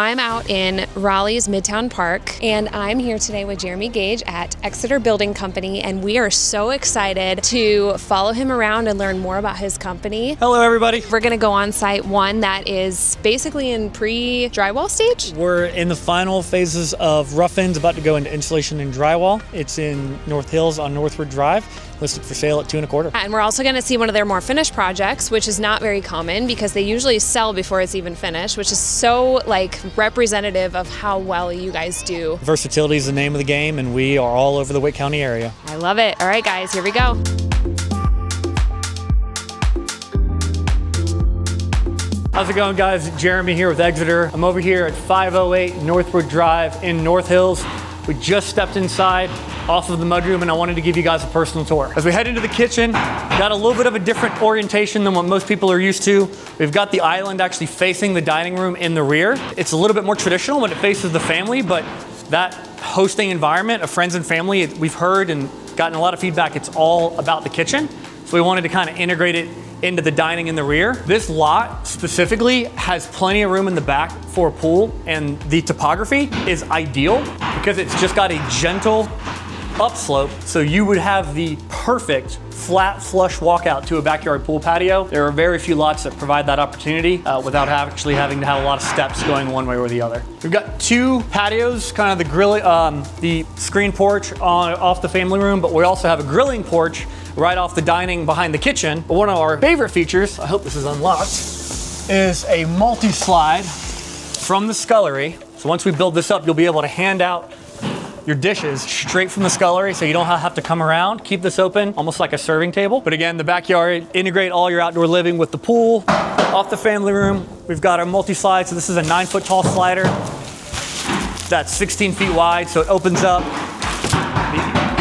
I'm out in Raleigh's Midtown Park, and I'm here today with Jeremy Gage at Exeter Building Company, and we are so excited to follow him around and learn more about his company. Hello, everybody. We're gonna go on site one that is basically in pre-drywall stage. We're in the final phases of rough ends, about to go into insulation and drywall. It's in North Hills on Northwood Drive, listed for sale at $2 1/4. And we're also gonna see one of their more finished projects, which is not very common because they usually sell before it's even finished, which is so representative of how well you guys do. Versatility is the name of the game, and we are all over the Wake County area. I love it. All right, guys, here we go. How's it going, guys? Jeremy here with Exeter. I'm over here at 508 Northwood Drive in North Hills. We just stepped inside off of the mudroom, and I wanted to give you guys a personal tour. As we head into the kitchen, got a little bit of a different orientation than what most people are used to. We've got the island actually facing the dining room in the rear. It's a little bit more traditional when it faces the family, but that hosting environment of friends and family, we've heard and gotten a lot of feedback, it's all about the kitchen. So we wanted to kind of integrate it into the dining in the rear. This lot specifically has plenty of room in the back for a pool, and the topography is ideal because it's just got a gentle upslope, so you would have the perfect flat flush walkout to a backyard pool patio. There are very few lots that provide that opportunity without actually having to have a lot of steps going one way or the other. We've got two patios, kind of the the screen porch off the family room, but we also have a grilling porch right off the dining behind the kitchen. But one of our favorite features, I hope this is unlocked, is a multi-slide from the scullery. So once we build this up, you'll be able to hand out your dishes straight from the scullery, so you don't have to come around. Keep this open, almost like a serving table. But again, the backyard, integrate all your outdoor living with the pool. Off the family room, we've got our multi-slide. So this is a 9-foot tall slider that's 16 feet wide, so it opens up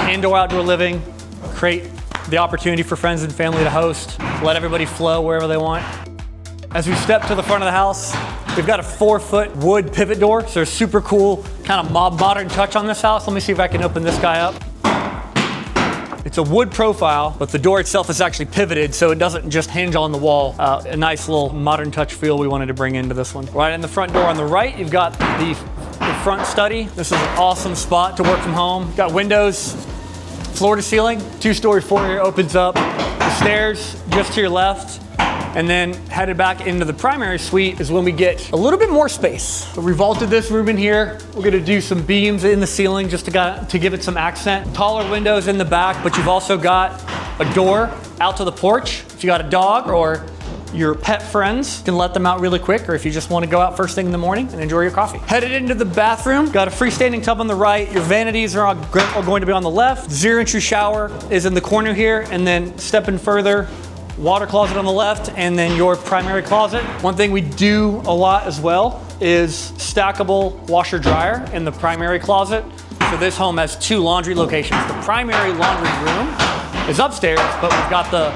the indoor-outdoor living, create the opportunity for friends and family to host, let everybody flow wherever they want. As we step to the front of the house, we've got a 4-foot wood pivot door, so a super cool kind of modern touch on this house. Let me see if I can open this guy up. It's a wood profile, but the door itself is actually pivoted, so it doesn't just hinge on the wall. A nice little modern touch feel we wanted to bring into this one. Right in the front door on the right, you've got the front study. This is an awesome spot to work from home. Got windows, floor to ceiling, 2-story foyer opens up. The stairs just to your left. And then headed back into the primary suite is when we get a little bit more space. So we vaulted this room in here. We're gonna do some beams in the ceiling just to give it some accent. Taller windows in the back, but you've also got a door out to the porch. If you got a dog or your pet friends, you can let them out really quick, or if you just wanna go out first thing in the morning and enjoy your coffee. Headed into the bathroom, got a freestanding tub on the right. Your vanities are going to be on the left. 0-entry shower is in the corner here, and then stepping further, water closet on the left, and then your primary closet. One thing we do a lot as well is stackable washer dryer in the primary closet. So this home has 2 laundry locations. The primary laundry room is upstairs, but we've got the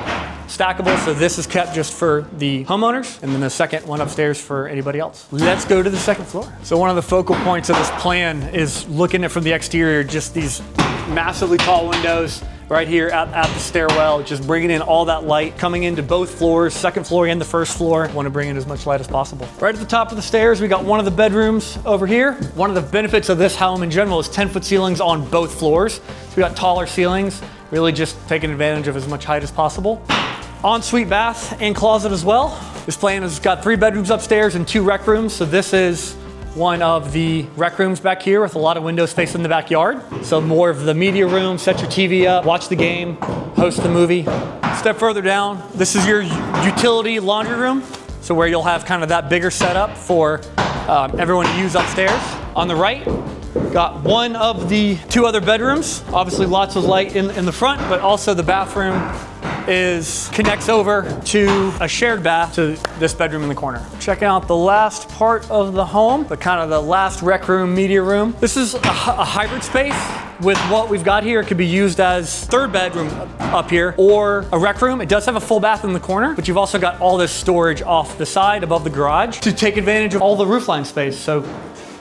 stackable, so this is kept just for the homeowners, and then the second one upstairs for anybody else. Let's go to the second floor. So one of the focal points of this plan is looking at from the exterior, just these massively tall windows right here at the stairwell, just bringing in all that light coming into both floors, second floor and the first floor. Want to bring in as much light as possible. Right at the top of the stairs, we got one of the bedrooms over here. One of the benefits of this home in general is 10-foot ceilings on both floors. So we got taller ceilings, really just taking advantage of as much height as possible. Ensuite bath and closet as well. This plan has got 3 bedrooms upstairs and 2 rec rooms. So this is one of the rec rooms back here with a lot of windows facing the backyard. So more of the media room, set your TV up, watch the game, host the movie. Step further down, this is your utility laundry room. So where you'll have kind of that bigger setup for everyone to use upstairs. On the right, got one of the 2 other bedrooms. Obviously lots of light in the front, but also the bathroom connects over to a shared bath to this bedroom in the corner. Check out the last part of the home, the last rec room, media room. This is a hybrid space with what we've got here. It could be used as 3rd bedroom up here or a rec room. It does have a full bath in the corner, but you've also got all this storage off the side above the garage to take advantage of all the roofline space. So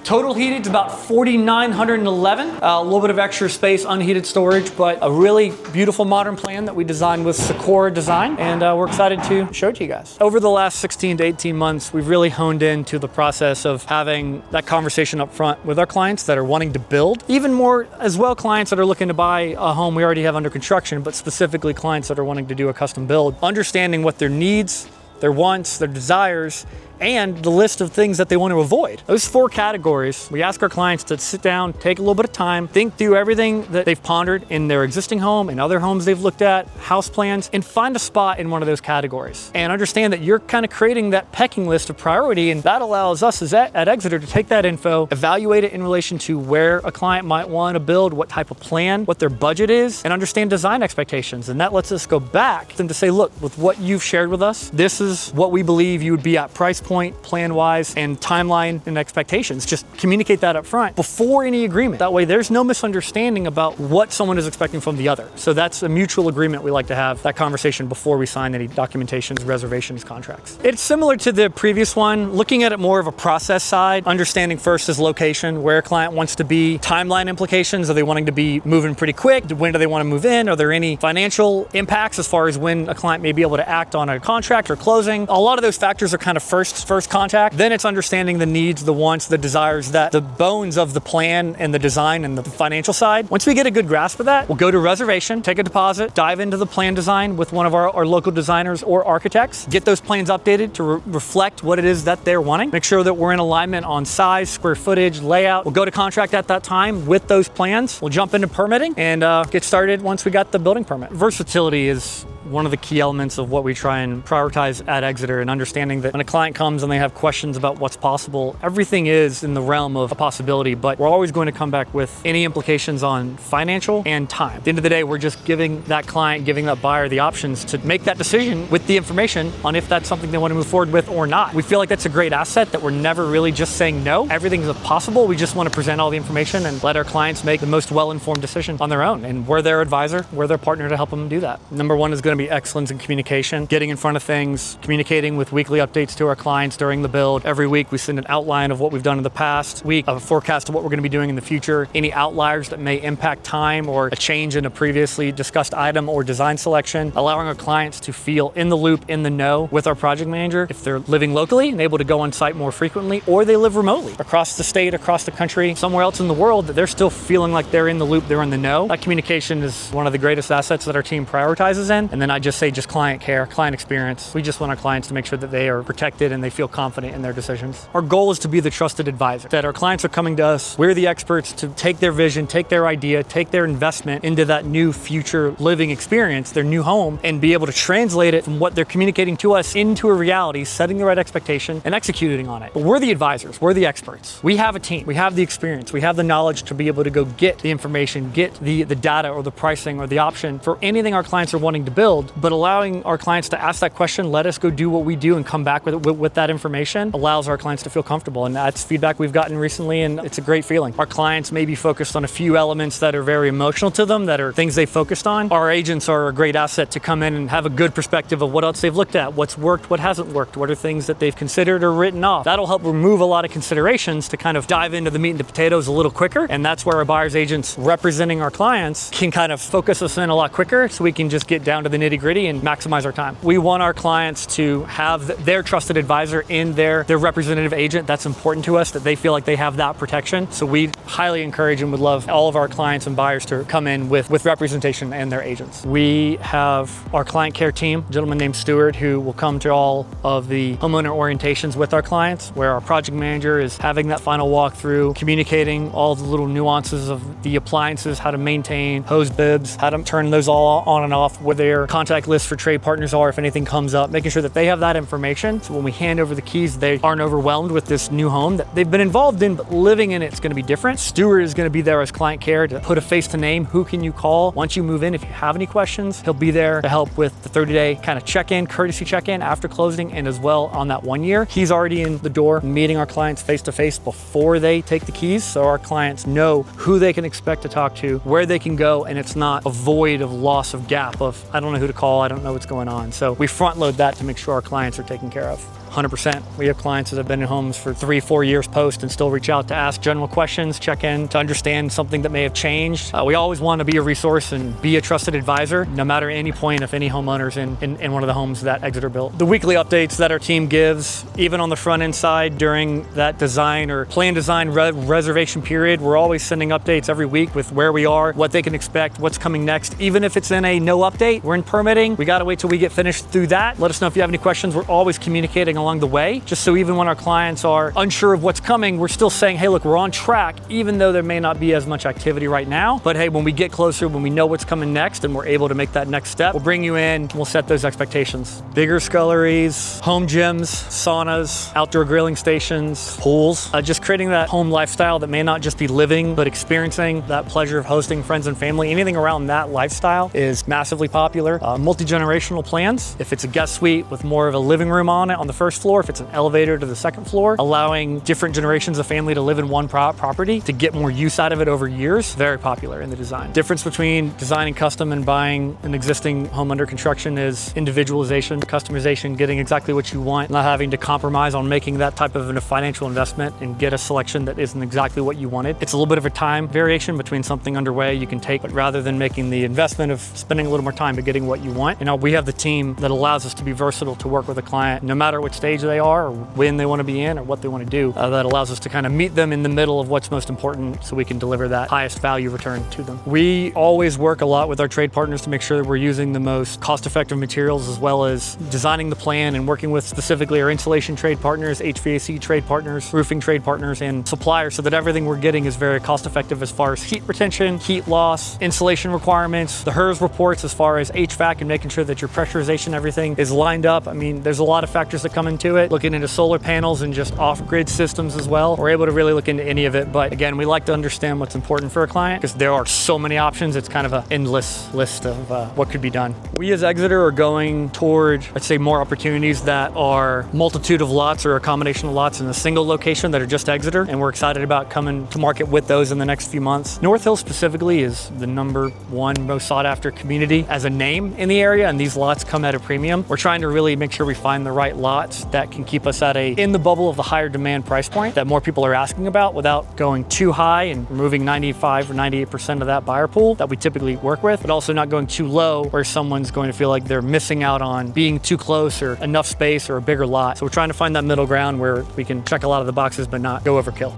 Total heated is about 4,911. A little bit of extra space, unheated storage, but a really beautiful modern plan that we designed with Sakura Design, and we're excited to show it to you guys. Over the last 16 to 18 months, we've really honed into the process of having that conversation up front with our clients that are wanting to build. Even more as well, clients that are looking to buy a home we already have under construction, but specifically clients that are wanting to do a custom build. Understanding what their needs, their wants, their desires, and the list of things that they want to avoid. Those 4 categories, we ask our clients to sit down, take a little bit of time, think through everything that they've pondered in their existing home and other homes they've looked at, house plans, and find a spot in one of those categories. And understand that you're kind of creating that pecking list of priority, and that allows us at Exeter to take that info, evaluate it in relation to where a client might want to build, what type of plan, what their budget is, and understand design expectations. And that lets us go back and to say, look, with what you've shared with us, this is what we believe you would be at price point, plan-wise, and timeline and expectations. Just communicate that up front before any agreement. That way there's no misunderstanding about what someone is expecting from the other. So that's a mutual agreement. We like to have that conversation before we sign any documentations, reservations, contracts. It's similar to the previous one, looking at it more of a process side, understanding first is location, where a client wants to be, timeline implications, are they wanting to be moving pretty quick? When do they want to move in? Are there any financial impacts as far as when a client may be able to act on a contract or closing? A lot of those factors are kind of first contact. Then it's understanding the needs, the wants, the desires, that the bones of the plan and the design and the financial side. Once we get a good grasp of that, we'll go to reservation, take a deposit, dive into the plan design with one of our local designers or architects, get those plans updated to reflect what it is that they're wanting, make sure that we're in alignment on size, square footage, layout. We'll go to contract at that time with those plans. We'll jump into permitting and get started once we got the building permit. Versatility is one of the key elements of what we try and prioritize at Exeter, and understanding that when a client comes and they have questions about what's possible, everything is in the realm of a possibility, but we're always going to come back with any implications on financial and time. At the end of the day, we're just giving that client, giving that buyer the options to make that decision with the information on if that's something they want to move forward with or not. We feel like that's a great asset, that we're never really just saying no. Everything's possible. We just want to present all the information and let our clients make the most well-informed decision on their own. And we're their advisor, we're their partner to help them do that. Number one is going to be excellence in communication, getting in front of things, communicating with weekly updates to our clients during the build. Every week we send an outline of what we've done in the past week, a forecast of what we're going to be doing in the future, any outliers that may impact time or a change in a previously discussed item or design selection, allowing our clients to feel in the loop, in the know with our project manager if they're living locally and able to go on site more frequently, or they live remotely across the state, across the country, somewhere else in the world, that they're still feeling like they're in the loop, they're in the know. That communication is one of the greatest assets that our team prioritizes in. And then I just say client care, client experience. We just want our clients to make sure that they are protected and they feel confident in their decisions. Our goal is to be the trusted advisor, that our clients are coming to us, we're the experts to take their vision, take their idea, take their investment into that new future living experience, their new home, and be able to translate it from what they're communicating to us into a reality, setting the right expectation and executing on it. But we're the advisors, we're the experts. We have a team, we have the experience, we have the knowledge to be able to go get the information, get the data or the pricing or the option for anything our clients are wanting to build. But allowing our clients to ask that question, let us go do what we do and come back with that information, allows our clients to feel comfortable. And that's feedback we've gotten recently, and it's a great feeling. Our clients may be focused on a few elements that are very emotional to them, that are things they focused on. Our agents are a great asset to come in and have a good perspective of what else they've looked at, what's worked, what hasn't worked, what are things that they've considered or written off. That'll help remove a lot of considerations to kind of dive into the meat and the potatoes a little quicker. And that's where our buyer's agents representing our clients can kind of focus us in a lot quicker, so we can just get down to the nitty-gritty and maximize our time. We want our clients to have their trusted advisor in their representative agent. That's important to us, that they feel like they have that protection. So we highly encourage and would love all of our clients and buyers to come in with representation and their agents. We have our client care team, a gentleman named Stuart, who will come to all of the homeowner orientations with our clients, where our project manager is having that final walkthrough, communicating all the little nuances of the appliances, how to maintain hose bibs, how to turn those all on and off, where their contact lists for trade partners are if anything comes up, making sure that they have that information. So when we hand over the keys, they aren't overwhelmed with this new home that they've been involved in, but living in it's going to be different. Stuart is going to be there as client care to put a face to name. Who can you call once you move in if you have any questions? He'll be there to help with the 30-day kind of check-in, courtesy check-in after closing, and as well on that 1 year. He's already in the door meeting our clients face-to-face before they take the keys, so our clients know who they can expect to talk to, where they can go, and it's not a void of loss of gap of, I don't know who to call, I don't know what's going on. So we front load that to make sure our clients are taken care of. 100%. We have clients that have been in homes for 3-4 years post and still reach out to ask general questions, check in to understand something that may have changed. We always want to be a resource and be a trusted advisor, no matter any point if any homeowners in one of the homes that Exeter built. The weekly updates that our team gives, even on the front end side during that design or plan design reservation period, we're always sending updates every week with where we are, what they can expect, what's coming next. Even if it's in a no update, we're in permitting, we got to wait till we get finished through that. Let us know if you have any questions. We're always communicating along the way, just so even when our clients are unsure of what's coming, we're still saying, hey, look, we're on track, even though there may not be as much activity right now. But hey, when we get closer, when we know what's coming next and we're able to make that next step, we'll bring you in and we'll set those expectations. Bigger sculleries, home gyms, saunas, outdoor grilling stations, pools, just creating that home lifestyle that may not just be living, but experiencing that pleasure of hosting friends and family. Anything around that lifestyle is massively popular. Multi-generational plans. If it's a guest suite with more of a living room on it on the first floor, if it's an elevator to the second floor, allowing different generations of family to live in one property to get more use out of it over years, very popular in the design. Difference between designing custom and buying an existing home under construction is individualization, customization, getting exactly what you want, not having to compromise on making that type of a financial investment and get a selection that isn't exactly what you wanted. It's a little bit of a time variation between something underway you can take, but rather than making the investment of spending a little more time to getting what you want, we have the team that allows us to be versatile to work with a client, no matter what stage they are or when they want to be in or what they want to do. That allows us to kind of meet them in the middle of what's most important so we can deliver that highest value return to them. We always work a lot with our trade partners to make sure that we're using the most cost-effective materials, as well as designing the plan and working with specifically our insulation trade partners, HVAC trade partners, roofing trade partners, and suppliers, so that everything we're getting is very cost-effective as far as heat retention, heat loss, insulation requirements, the HERS reports as far as HVAC and making sure that your pressurization, everything is lined up. I mean, there's a lot of factors that come into it. Looking into solar panels and just off-grid systems as well. We're able to really look into any of it, but again, we like to understand what's important for a client because there are so many options. It's kind of an endless list of what could be done. We as Exeter are going toward, let's say, more opportunities that are multitude of lots or a combination of lots in a single location that are just Exeter, and we're excited about coming to market with those in the next few months. North Hills specifically is the #1 most sought after community as a name in the area, and these lots come at a premium. We're trying to really make sure we find the right lots that can keep us at in the bubble of the higher demand price point that more people are asking about without going too high and removing 95 or 98% of that buyer pool that we typically work with, but also not going too low where someone's going to feel like they're missing out on being too close or enough space or a bigger lot. So we're trying to find that middle ground where we can check a lot of the boxes but not go overkill.